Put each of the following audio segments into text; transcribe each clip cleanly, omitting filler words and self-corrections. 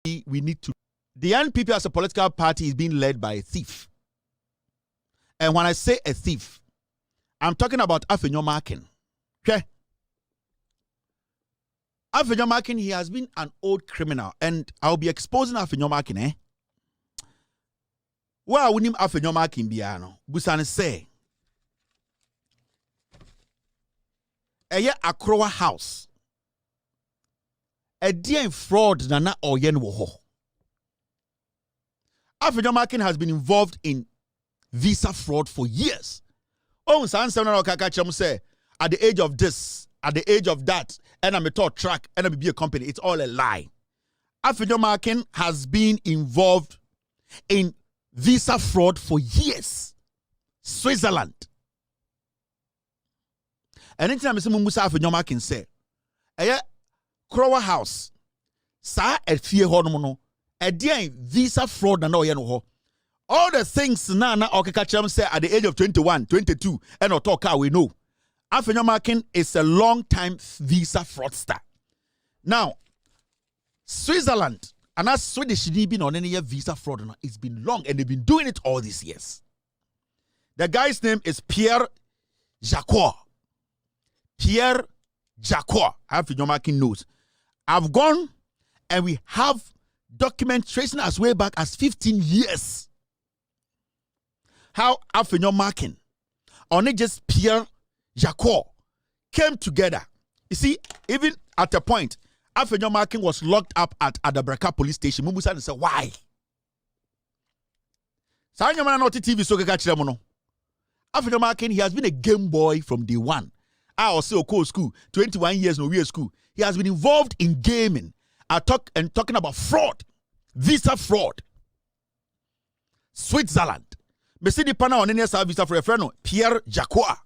we need to. The NPP as a political party is being led by a thief. And when I say a thief, I'm talking about Afenyo Markin. Okay? Afenyo Markin, he has been an old criminal. And I'll be exposing Afenyo Markin, eh? Where would him Afenyo Markin be? Busan say. Akroma house. A dear fraud nana oyen woho. Afenyo Markin has been involved in visa fraud for years. Oh, say at the age of this, at the age of that, and I'm a top track, and I'm be a company. It's all a lie. Afenyo Markin has been involved in visa fraud for years. Switzerland. And anytime I say Musa Afenyo Markin say, Akroma house, sa et fear hormono, a dear visa fraud and no. All the things Nana Okakacham say at the age of 21, 22, and Otoka we know. Afenyo Markin is a long-time visa fraudster. Now, Switzerland, and as Swedish been on any visa fraud, it's been long, and they've been doing it all these years. The guy's name is Pierre Jacquot. Pierre Jacquot. Afenyo Markin knows. I've gone, and we have documents tracing as way back as 15 years. How Afenyo Markin, or not just Pierre Jacquot, came together. You see, even at a point, Afenyo Markin was locked up at Adabraka police station. Mumusa said, why? Afenyo Markin, he has been a game boy from day one. I also call school, 21 years no real school. He has been involved in gaming. Talking about fraud, visa fraud. Switzerland. Messi pana on any visa for a friend, Pierre Jacquot.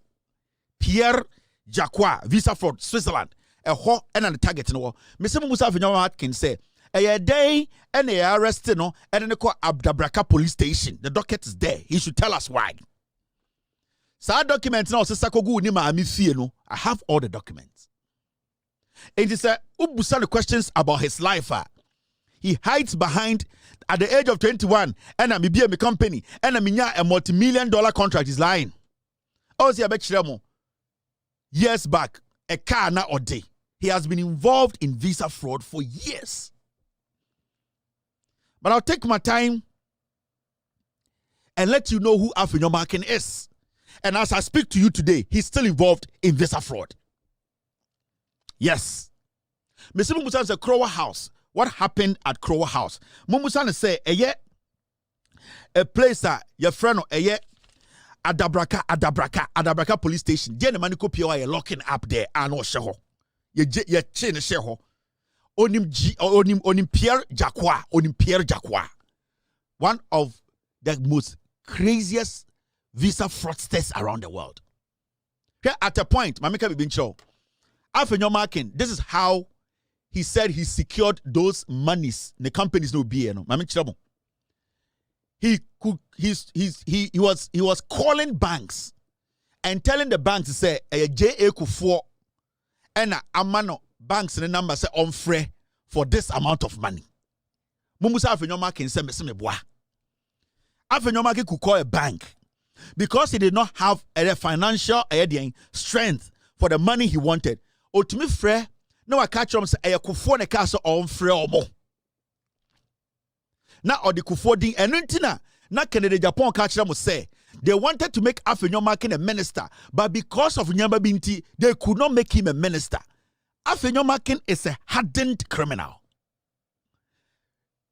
Pierre Jacquot, visa fraud, Switzerland. A ho and a target no. Messi Musa Afenyo Markin say, a day and they arrested no and then they call Adabraka police station. The docket is there. He should tell us why. Sa documents now say Sakogu ni ma fie no. I have all the documents. It is a ubusa the questions about his life. He hides behind at the age of 21 and I'm be a company and I'm a multi-million-dollar contract is lying. Oh, see, I bet you years back, a car na or day. He has been involved in visa fraud for years. But I'll take my time and let you know who Afenyo Markin is. And as I speak to you today, he's still involved in visa fraud. Yes. Mr. Mumusa says Akroma house. What happened at Akroma house? Mumusa say, a place that your friend, Adabraka police station. Then the man copy you locking up there. I know sheho. You chain sheho. Onim Pierre Jacquot. One of the most craziest visa fraudsters around the world. Here at a point, Mamika Bibincho, Afenyo Markin, this is how he said he secured those monies. The companies no be no. He was calling banks and telling the banks to say JA Kufuor and amano banks the number say on free for this amount of money. Mumusa Afenyo Markin say me boa. Afenyo Markin could call a bank because he did not have a financial strength for the money he wanted. Or to me, frere, no, I catch him say, Kufuor ne castle on frere or more. Now, or the Kufuor ding, and Nuntina, not Canada, Japan catch them say, they wanted to make Afenyo Markin a minister, but because of Nyamba Binti, they could not make him a minister. Afenyo Markin is a hardened criminal.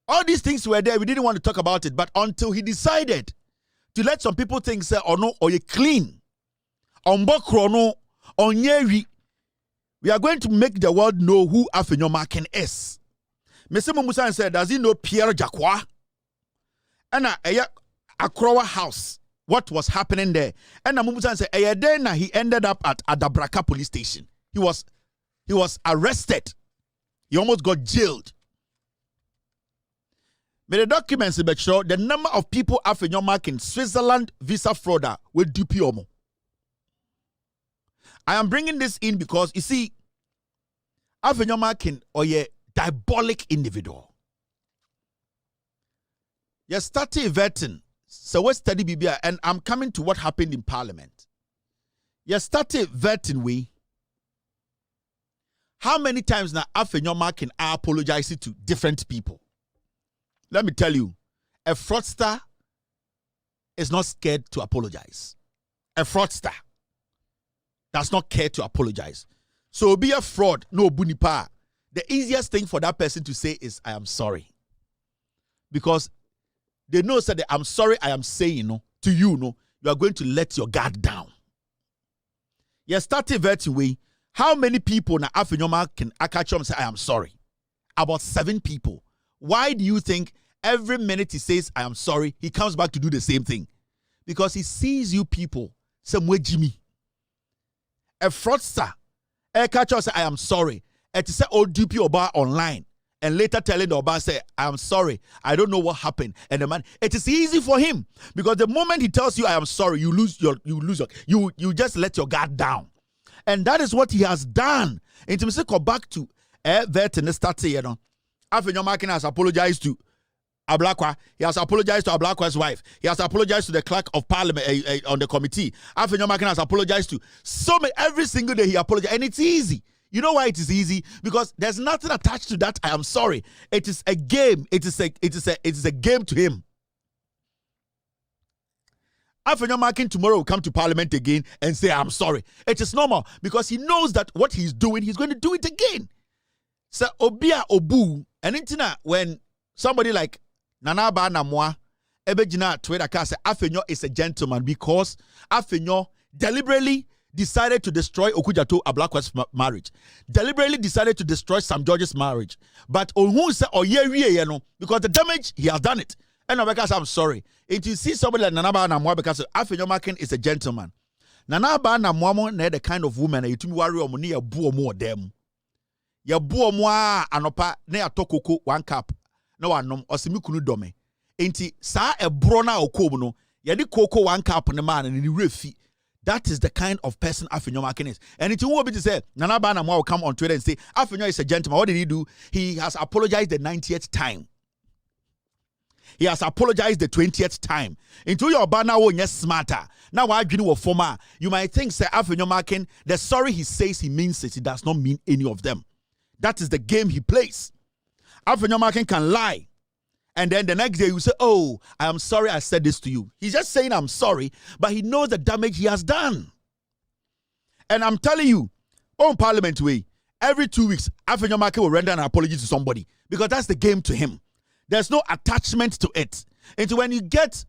All these things were there, we didn't want to talk about it, but until he decided to let some people think, say, or no, or you clean, on Bokrono, on Yeri, we are going to make the world know who Afenyo Markin is. Mr. Mumusa said, does he know Pierre Jacquot? And Akroma house, what was happening there? And Mumusa said, then he ended up at Adabraka police station. He was arrested. He almost got jailed. May the documents be sure the number of people Afenyo Markin Switzerland visa frauder will dupe omo. I am bringing this in because you see, Afenyo Markin or a diabolic individual. You started vetting. So what study BBI, and I'm coming to what happened in Parliament. You started vetting we. How many times now Afenyo Markin are apologizing to different people? Let me tell you, a fraudster is not scared to apologize. A fraudster does not care to apologize. So be a fraud, no bunipa. The easiest thing for that person to say is, I am sorry. Because they know that I'm sorry I am saying to you, you are going to let your guard down. You started vetting way. How many people na Afenyo Markin Akroma say I am sorry? About 7 people. Why do you think every minute he says I am sorry, he comes back to do the same thing? Because he sees you people somewhere Jimmy. A fraudster, Akroma say I am sorry. And to say old DP Oba online and later telling the Oba say I am sorry, I don't know what happened. And the man, it is easy for him because the moment he tells you I am sorry, you just let your guard down. And that is what he has done. And to go back to that and start saying, Afenyo Markin has apologized to Ablakwa. He has apologized to Ablakwa's wife. He has apologized to the clerk of parliament on the committee. Afenyo Markin has apologized to so many. Every single day he apologized, and it's easy. You know why it is easy? Because there's nothing attached to that. I am sorry. It is a game. It is a game to him. Afenyo Markin tomorrow will come to Parliament again and say, I'm sorry. It is normal because he knows that what he's doing, he's going to do it again. So, Obia Obu, and intina, when somebody like Nanaba Namwa, Ebejina Twitter can say Afenyo is a gentleman because Afenyo deliberately decided to destroy Okujato Ablakwa's marriage, deliberately decided to destroy Sam George's marriage. But Ohun said, oh, yeah, because the damage, he has done it. And because I'm sorry. If you see somebody like Nanaba Namwa, because Afenyo Markin is a gentleman. Nanaba Namwa, the kind of woman that you worry on near buo more them. Ya buo moi anopa ne atokoko 1 cup. No one nom osimikunu dome. Enti sa e brona okom no, ya di koko 1 cup ne man and ni refi. That is the kind of person Afenyo Markin is. And it won't be to say, Nanaba Namwa will come on Twitter and say, Afenyo is a gentleman. What did he do? He has apologized the 90th time. He has apologized the 20th time. Into your banner, yes, smarter. Now, I agree with former. You might think, say, Afenyo Markin, the sorry he says he means it. He does not mean any of them. That is the game he plays. Afenyo Markin can lie. And then the next day you say, oh, I am sorry I said this to you. He's just saying I'm sorry, but he knows the damage he has done. And I'm telling you, on Parliament way, every 2 weeks, Afenyo Markin will render an apology to somebody because that's the game to him. There's no attachment to it. And when you get,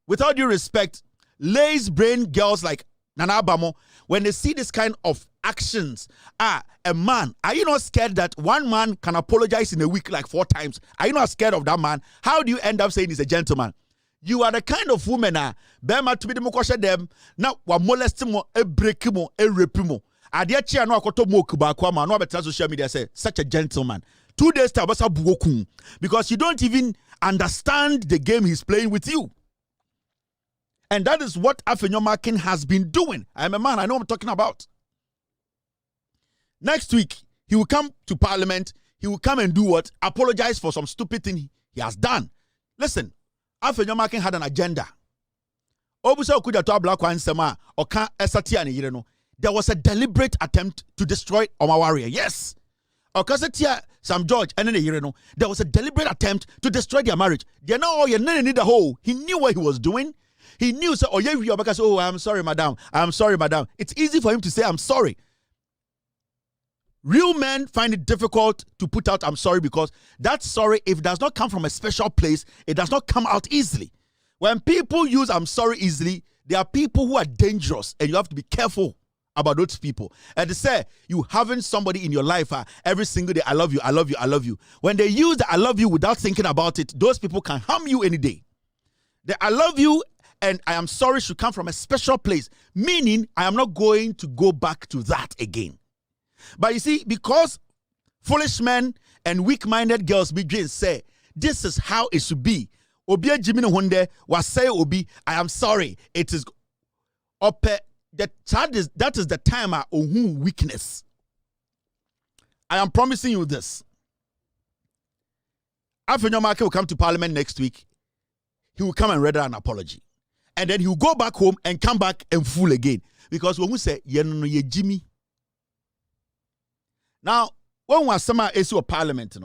with all due respect, lazy brain girls like Nana Abamo, when they see this kind of actions, a man, are you not scared that one man can apologize in a week like 4 times? Are you not scared of that man? How do you end up saying he's a gentleman? You are the kind of woman, Bema to be the mokosha them, now wa molest mo, a break mo, a repimo. Adiachi no akoto mo kubakwama, no better social media say, such a gentleman. 2 days to because you don't even understand the game he's playing with you. And that is what Afenyo Markin has been doing. I'm a man, I know what I'm talking about. Next week, he will come to Parliament. He will come and do what? Apologize for some stupid thing he has done. Listen, Afenyo Markin had an agenda. There was a deliberate attempt to destroy Oma Warrior. Yes. Sam George and then there was a deliberate attempt to destroy their marriage. They know you need the whole. He knew what he was doing. He knew so oh, I'm sorry, madam. I'm sorry, madam. It's easy for him to say I'm sorry. Real men find it difficult to put out I'm sorry because that sorry, if it does not come from a special place, it does not come out easily. When people use I'm sorry easily, there are people who are dangerous and you have to be careful about those people. And they say you having somebody in your life every single day, I love you, I love you, I love you. When they use the I love you without thinking about it, those people can harm you any day. The I love you and I am sorry should come from a special place, meaning I am not going to go back to that again. But you see, because foolish men and weak-minded girls begin say, this is how it should be. Obi Jimmy Hunde was say Obi, I am sorry. It is that is the time of weakness. I am promising you this. Afenyo Markin will come to Parliament next week he will come and render an apology. And then he will go back home and come back and fool again. Because when we say, ye Jimmy. Now, when was summer issue of parliament,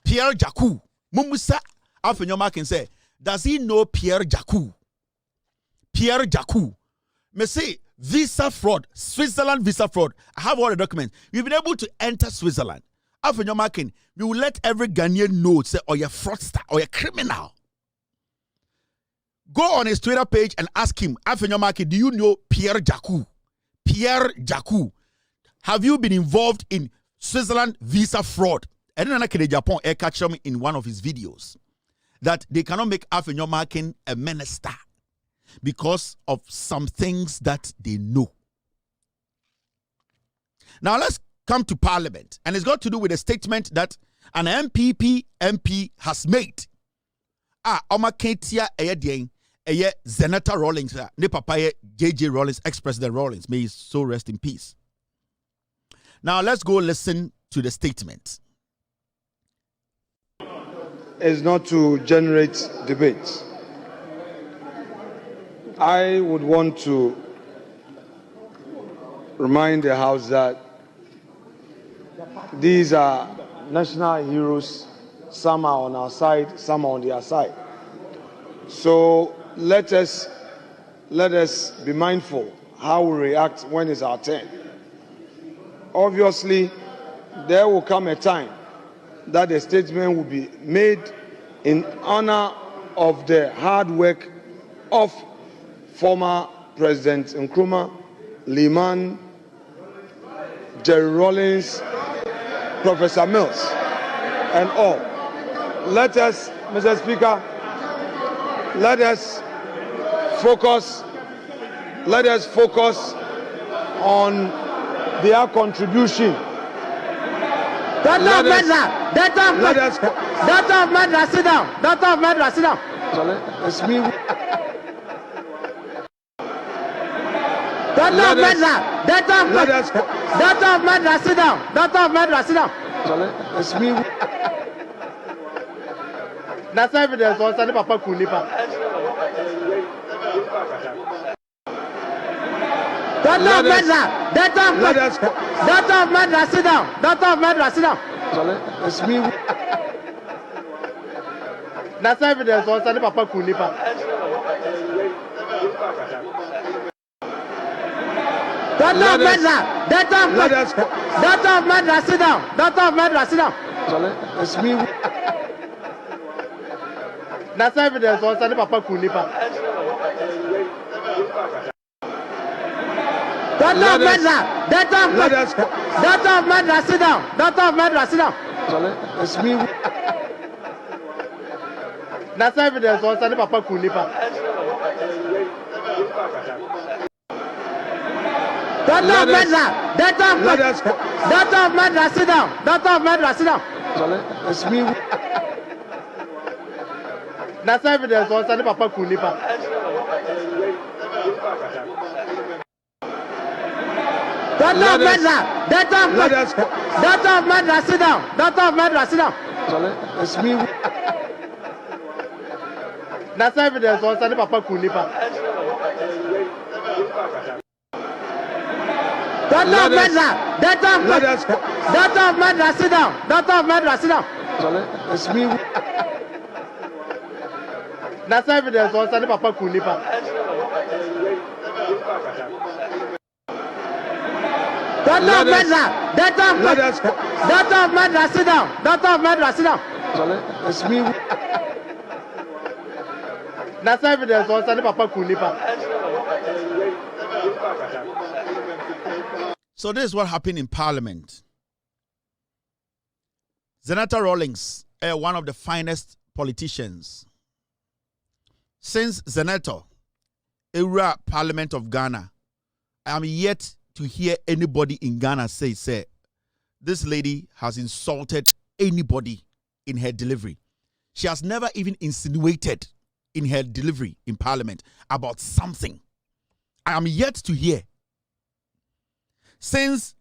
Pierre Jaku, Mumusa, Afenyo Markin say, does he know Pierre Jaku? Pierre Jaku. Me say, visa fraud, Switzerland visa fraud. I have all the documents. We've been able to enter Switzerland. Afenyo Markin, we will let every Ghanaian know, say, or you're fraudster, or you're criminal. Go on his Twitter page and ask him, Afenyo Markin, do you know Pierre Jaku? Pierre Jaku. Have you been involved in Switzerland visa fraud? And then Japan catch him in one of his videos that they cannot make Afenyo Markin a minister because of some things that they know. Now let's come to Parliament, and it's got to do with a statement that an MP has made. Oma Ketia Senator Rawlings, ne papa JJ Rawlings, ex-President Rawlings, may he so rest in peace. Now let's go listen to the statement. Is not to generate debate. I would want to remind the House that these are national heroes. Some are on our side, some are on their side. So let us be mindful how we react when it's our turn. Obviously, there will come a time that a statement will be made in honor of the hard work of former President Akroma, Liman, Jerry Rawlings, Professor Mills, and all. Let us, Mr. Speaker, let us focus on their contribution. Doctor of Madras, sit down. Doctor of Madras, sit down. It's me. Doctor of Madras, sit down. Doctor of Madras, sit down. It's me. That's evidence. Also, Papa Kunipa. Doctor of Madras, sit down. Doctor of Madras, sit down. It's me. That's evidence. Also, Papa Kunipa. Doctor of Madras, sit down. Doctor of Madras, sit down. It's me. That's evidence. Also, Papa Kunipa. Doctor of Madras, sit down. Doctor of Madras, sit down. It's me. That's evidence. Also, Papa Kunipa. Doctor of Madras, sit down. Doctor of Madras, sit down. It's me. That's evidence. Also, Papa Kunipa. Doctor of Madras, sit down. Doctor of Madras, sit down. It's me. That's evidence. Also, Papa Kunipa. Doctor of Madras, sit down. Doctor of Madras, sit down. It's me. That's evidence. Also, Papa Kunipa. Doctor of Madras, sit down. Doctor of Madras, sit down. It's me. That's evidence. Also, Papa Kunipa. So this is what happened in Parliament. Senator Rawlings, one of the finest politicians. Since Senator, Era Parliament of Ghana, I am yet to hear anybody in Ghana say, this lady has insulted anybody in her delivery. She has never even insinuated in her delivery in Parliament about something. I am yet to hear. Since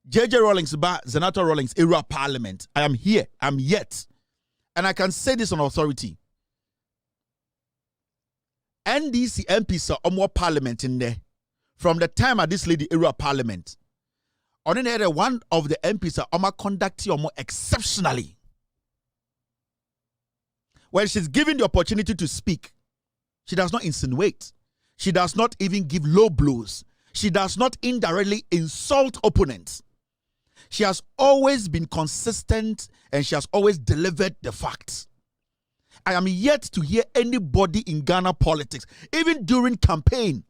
JJ Rawlings, Senator Rawlings, Era Parliament, I am here. I'm yet. and I can say this on authority, NDC MPs are more parliament in there. From the time of this lady era parliament, on the other one of the MPs are conducting more exceptionally. When she's given the opportunity to speak, she does not insinuate. She does not even give low blows. She does not indirectly insult opponents. She has always been consistent and she has always delivered the facts. I am yet to hear anybody in Ghana politics, even during campaign,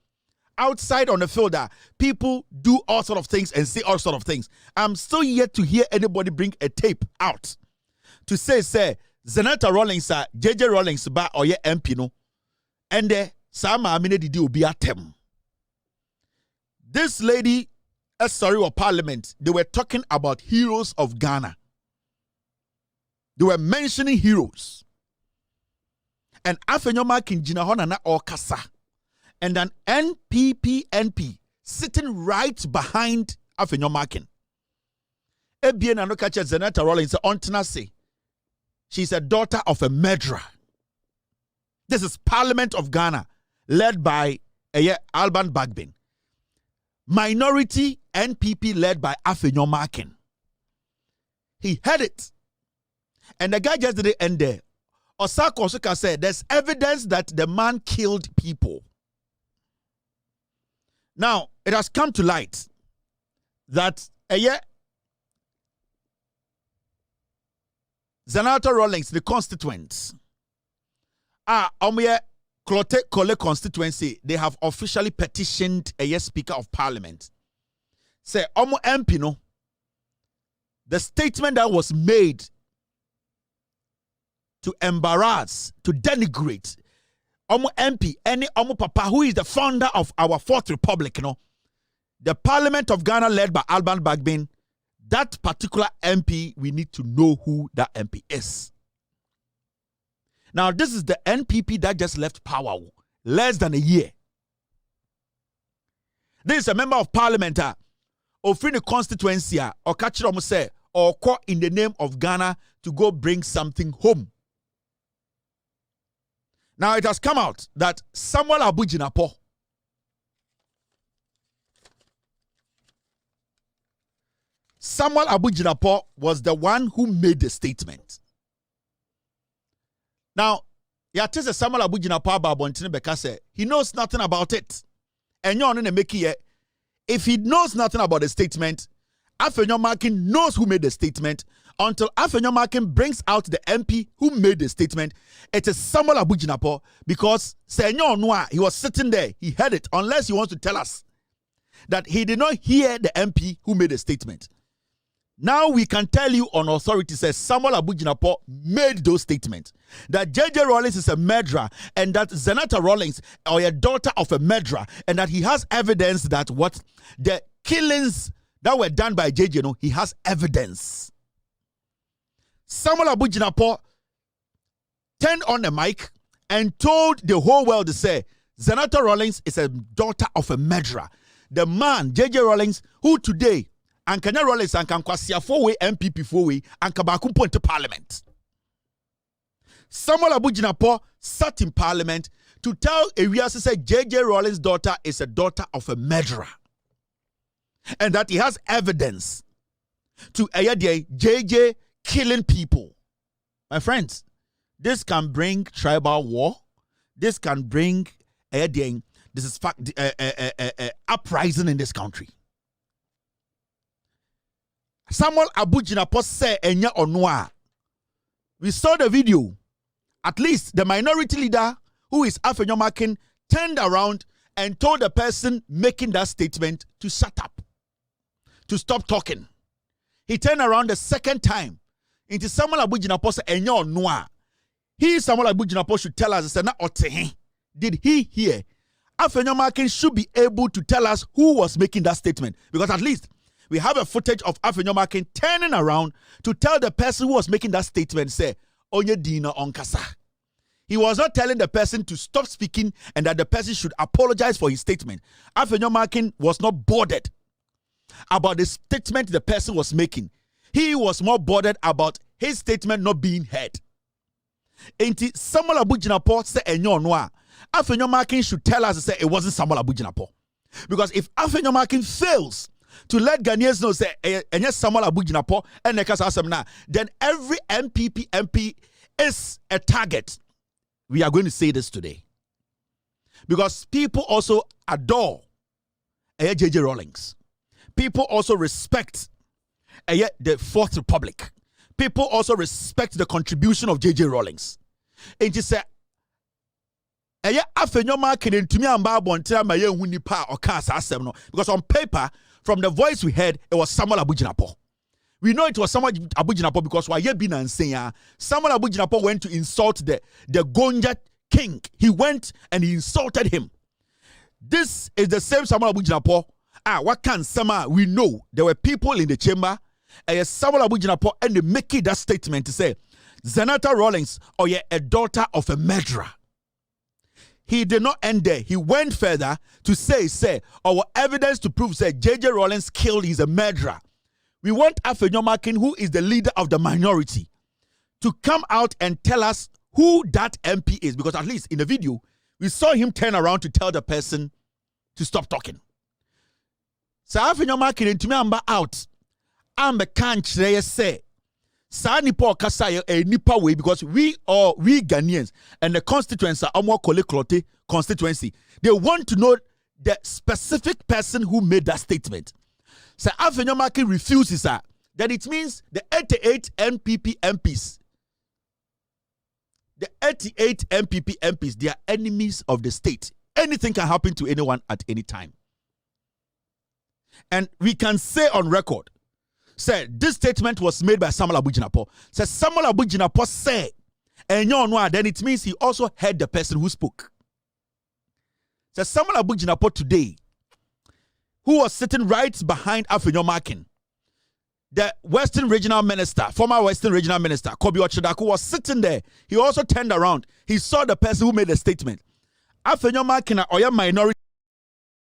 outside on the field, that people do all sort of things and say all sort of things. I'm still yet to hear anybody bring a tape out to say, Senator Rawlings, JJ Rawlings, ba or ye MP no, and Sama Amine Didi Obi Atem. This lady, sorry, of Parliament, they were talking about heroes of Ghana. They were mentioning heroes. And Afenyo Markin Jina Honana or Kasa. And an NPP sitting right behind Afenyo Markin. Ebien Anokacha Senator Rawlings on Tenase. She's a daughter of a murderer. This is Parliament of Ghana, led by Alban Bagbin. Minority NPP led by Afenyo Markin. He had it. And the guy just didn't end there. Osako Osuka said there's evidence that the man killed people. Now, it has come to light that Senator Rawlings, the constituents, Klote Kole constituency, they have officially petitioned a Speaker of Parliament. Say, MP no, the statement that was made to embarrass, to denigrate, MP, any Papa, who is the founder of our Fourth Republic, the Parliament of Ghana led by Alban Bagbin, that particular MP, we need to know who that MP is. Now, this is the NPP that just left power less than a year. This is a member of Parliament of the constituency or catch say or call in the name of Ghana to go bring something home. Now, it has come out that Samuel Abujinapo was the one who made the statement. Now, Yatese Samuel Abujinapo Babontine Bekase, he knows nothing about it. And you're on the make it. If he knows nothing about the statement, Afenyo Markin knows who made the statement. Until Afenyo Markin brings out the MP who made the statement, it is Samuel Abujinapo, because Senyor Noir, he was sitting there, he heard it, unless he wants to tell us that he did not hear the MP who made the statement. Now we can tell you on authority, says Samuel Abujinapo made those statements. That JJ Rawlings is a murderer and that Senator Rawlings or a daughter of a murderer, and that he has evidence that what the killings that were done by JJ, he has evidence. Samuel Abujinapo turned on the mic and told the whole world to say, Senator Rawlings is a daughter of a murderer. The man, JJ Rawlings, who today, and Kenya Rawlings and Kankwasiya 4-way MPP 4-way and Kabakumpo into Parliament. Samuel Abujinapo sat in Parliament to tell Arias said JJ Rawlings' daughter is a daughter of a murderer. And that he has evidence to JJ killing people. My friends, this can bring tribal war. This can bring uprising in this country. Samuel Abujinapo said Enya Onwa. We saw the video. At least the minority leader, who is Afenyo Markin, turned around and told the person making that statement to shut up, to stop talking. He turned around the second time into Samuel Abujinapo said Enya Onwa. He, Samuel Abujinapo, should tell us, did he hear? Afenyo Markin should be able to tell us who was making that statement, because at least we have a footage of Afenyo Markin turning around to tell the person who was making that statement, say, Onye Dina Onkasa. He was not telling the person to stop speaking and that the person should apologize for his statement. Afenyo Markin was not bothered about the statement the person was making. He was more bothered about his statement not being heard. Enti Samuel Abujinapo say enyo no a. Afenyo Markin should tell us say it wasn't Samuel Abujinapo. Because if Afenyo Markin fails to let Ghanaians know say enye Samuel Abujinapo and na, then every MP is a target. We are going to say this today. Because people also adore JJ Rawlings. People also respect the Fourth Republic. People also respect the contribution of JJ Rawlings. And you say, Afenyo Markin ntumi amba abonte ma ye hu nipa o ka asem no, because on paper from the voice we heard it was Samuel Abujinapo. We know it was Samuel Abujinapo because why ye been and saying Samuel Abujinapo went to insult the Gonja king. He went and he insulted him. This is the same Samuel Abujinapo. What can Sama? We know there were people in the chamber. Samuel Abujinapo and they make that statement to say Zenata Rawlings or a daughter of a murderer. He did not end there. He went further to say, our evidence to prove say JJ Rawlings killed is a murderer. We want Afenyo Markin, who is the leader of the minority, to come out and tell us who that MP is, because at least in the video, we saw him turn around to tell the person to stop talking. So Afenyo Markin ntumi amba out. Ambe kan kyerɛ say sa nipa okasa a nipa way, because we Ghanaians and the constituency Amo Kole Klote constituency, they want to know the specific person who made that statement. So Afenyo Markin refuses that it means the 88 NPP MPs. The 88 MPP MPs, they are enemies of the state. Anything can happen to anyone at any time. And we can say on record, say this statement was made by Samuel Abujinapo. Say Samuel Abujinapo say, and then it means he also heard the person who spoke. Say Samuel Abujinapo today, who was sitting right behind Afenyo Markin, the Western Regional Minister, former Western Regional Minister, Kobi Ochedaku, was sitting there. He also turned around. He saw the person who made the statement. Afenyo Markin or your minority